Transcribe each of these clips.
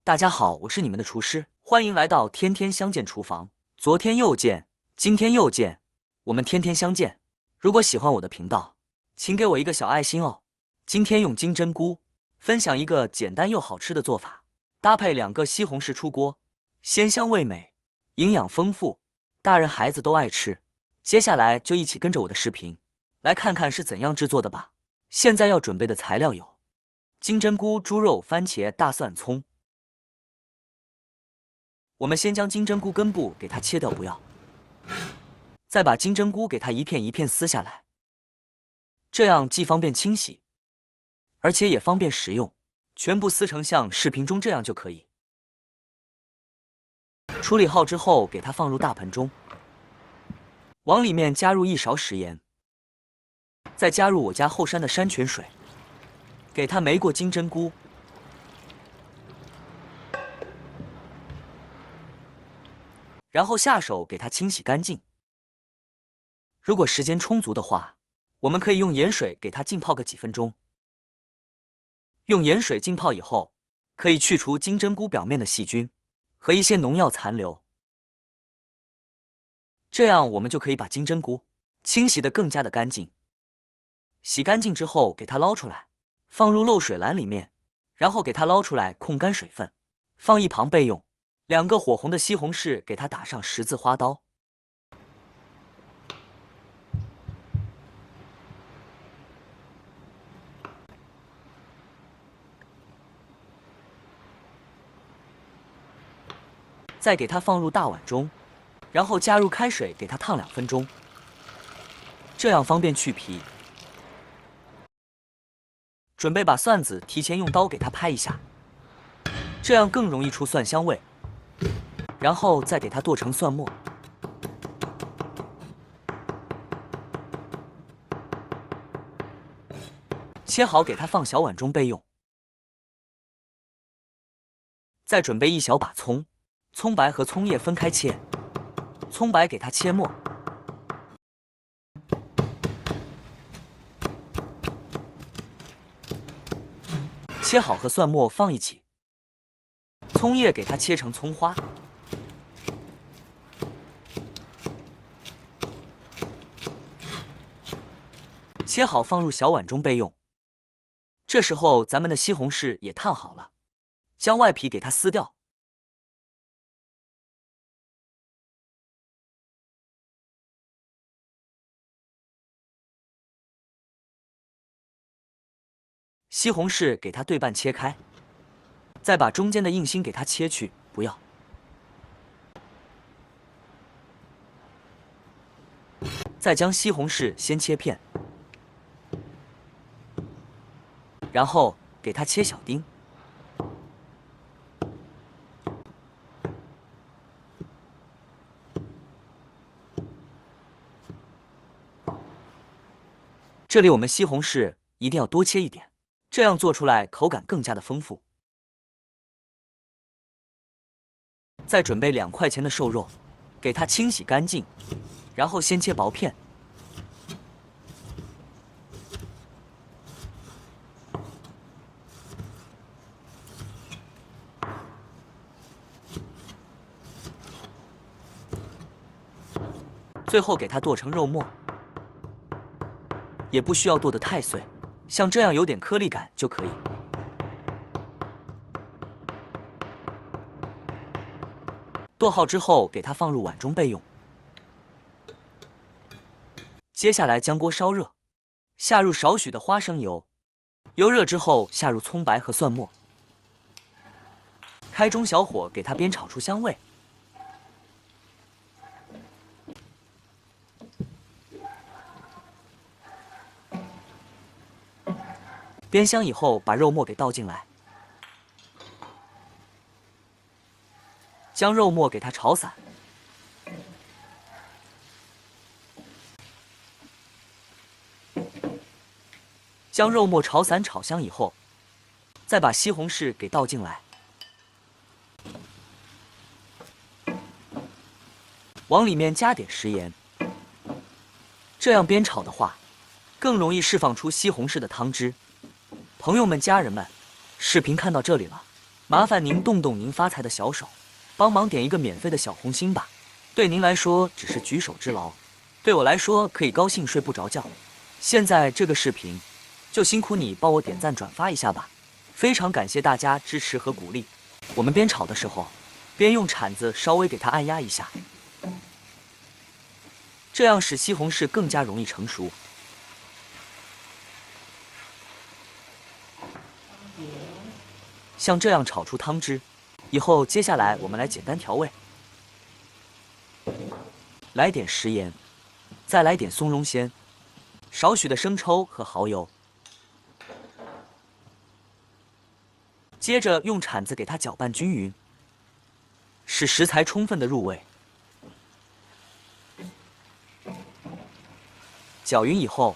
大家好，我是你们的厨师，欢迎来到天天相见厨房。昨天又见，今天又见，我们天天相见。如果喜欢我的频道，请给我一个小爱心哦。今天用金针菇分享一个简单又好吃的做法，搭配2个西红柿出锅，鲜香味美，营养丰富，大人孩子都爱吃。接下来就一起跟着我的视频，来看看是怎样制作的吧。现在要准备的材料有金针菇、猪肉、番茄、大蒜、葱。我们先将金针菇根部给它切掉，不要，再把金针菇给它一片一片撕下来，这样既方便清洗，而且也方便食用。全部撕成像视频中这样就可以。处理好之后，给它放入大盆中，往里面加入1勺食盐，再加入我家后山的山泉水，给它煨过金针菇。然后下手给它清洗干净。如果时间充足的话，我们可以用盐水给它浸泡个几分钟。用盐水浸泡以后，可以去除金针菇表面的细菌和一些农药残留，这样我们就可以把金针菇清洗得更加的干净。洗干净之后给它捞出来，放入漏水篮里面，然后给它捞出来控干水分，放一旁备用。2个火红的西红柿给它打上十字花刀，再给它放入大碗中，然后加入开水给它烫2分钟，这样方便去皮。准备把蒜子提前用刀给它拍一下，这样更容易出蒜香味。然后再给它剁成蒜末，切好给它放小碗中备用。再准备1小把葱，葱白和葱叶分开切，葱白给它切末，切好和蒜末放一起，葱叶给它切成葱花。切好放入小碗中备用。这时候咱们的西红柿也烫好了，将外皮给它撕掉。西红柿给它对半切开，再把中间的硬心给它切去，不要。再将西红柿先切片，然后给它切小丁，这里我们西红柿一定要多切一点，这样做出来口感更加的丰富。再准备2块钱的瘦肉，给它清洗干净，然后先切薄片。最后给它剁成肉末，也不需要剁得太碎，像这样有点颗粒感就可以。剁好之后给它放入碗中备用。接下来将锅烧热，下入少许的花生油，油热之后下入葱白和蒜末，开中小火给它煸炒出香味。煸香以后，把肉末给倒进来，将肉末给它炒散，将肉末炒散炒香以后，再把西红柿给倒进来，往里面加点食盐，这样煸炒的话，更容易释放出西红柿的汤汁。朋友们、家人们，视频看到这里了，麻烦您动动您发财的小手，帮忙点一个免费的小红心吧。对您来说只是举手之劳，对我来说可以高兴睡不着觉。现在这个视频就辛苦你帮我点赞转发一下吧，非常感谢大家支持和鼓励。我们边炒的时候，边用铲子稍微给它按压一下，这样使西红柿更加容易成熟。像这样炒出汤汁以后，接下来我们来简单调味，来点食盐，再来点松茸鲜，少许的生抽和蚝油，接着用铲子给它搅拌均匀，使食材充分的入味。搅匀以后，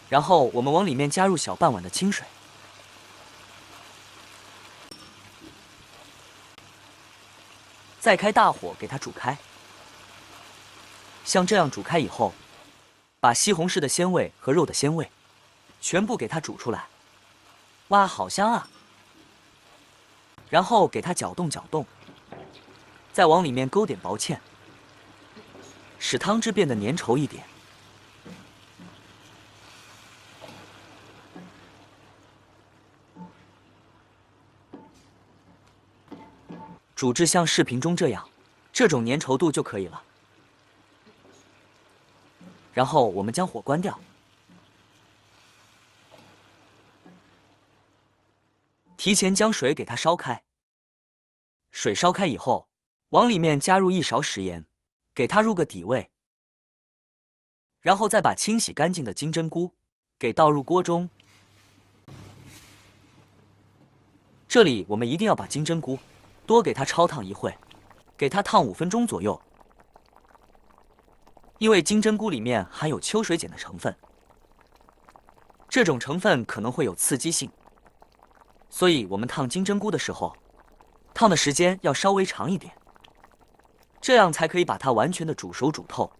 然后我们往里面加入小半碗的清水，再开大火给它煮开。像这样煮开以后，把西红柿的鲜味和肉的鲜味全部给它煮出来。哇，好香啊！然后给它搅动搅动，再往里面勾点薄芡，使汤汁变得粘稠一点。煮至像视频中这样，这种粘稠度就可以了。然后我们将火关掉，提前将水给它烧开。水烧开以后，往里面加入1勺食盐，给它入个底味。然后再把清洗干净的金针菇给倒入锅中。这里我们一定要把金针菇多给它焯烫一会，给它烫5分钟左右。因为金针菇里面含有秋水碱的成分，这种成分可能会有刺激性，所以我们烫金针菇的时候，烫的时间要稍微长一点，这样才可以把它完全的煮熟煮透。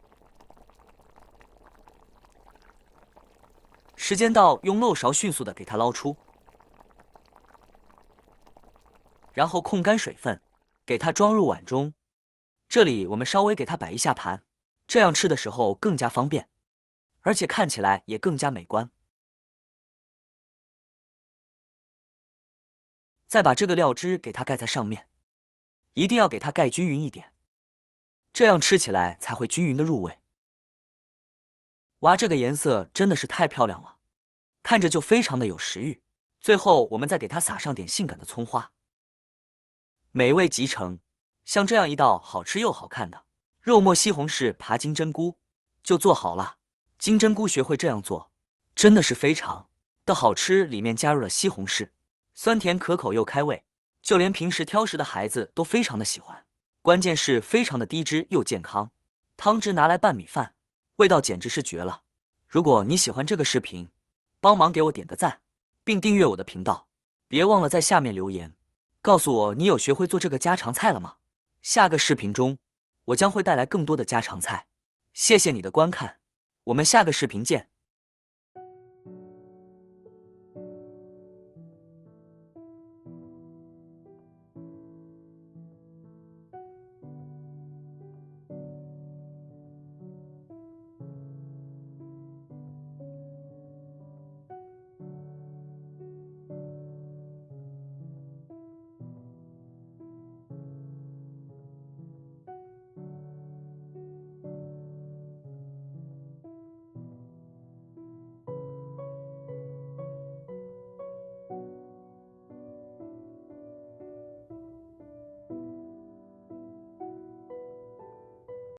时间到，用漏勺迅速的给它捞出，然后控干水分，给它装入碗中。这里我们稍微给它摆一下盘，这样吃的时候更加方便，而且看起来也更加美观。再把这个料汁给它盖在上面，一定要给它盖均匀一点，这样吃起来才会均匀的入味。哇，这个颜色真的是太漂亮了，看着就非常的有食欲。最后我们再给它撒上点性感的葱花，美味极成。像这样一道好吃又好看的肉末西红柿扒金针菇就做好了。金针菇学会这样做，真的是非常的好吃。里面加入了西红柿，酸甜可口又开胃，就连平时挑食的孩子都非常的喜欢。关键是非常的低脂又健康，汤汁拿来拌米饭，味道简直是绝了。如果你喜欢这个视频，帮忙给我点个赞，并订阅我的频道，别忘了在下面留言，告诉我你有学会做这个家常菜了吗？下个视频中，我将会带来更多的家常菜。谢谢你的观看，我们下个视频见。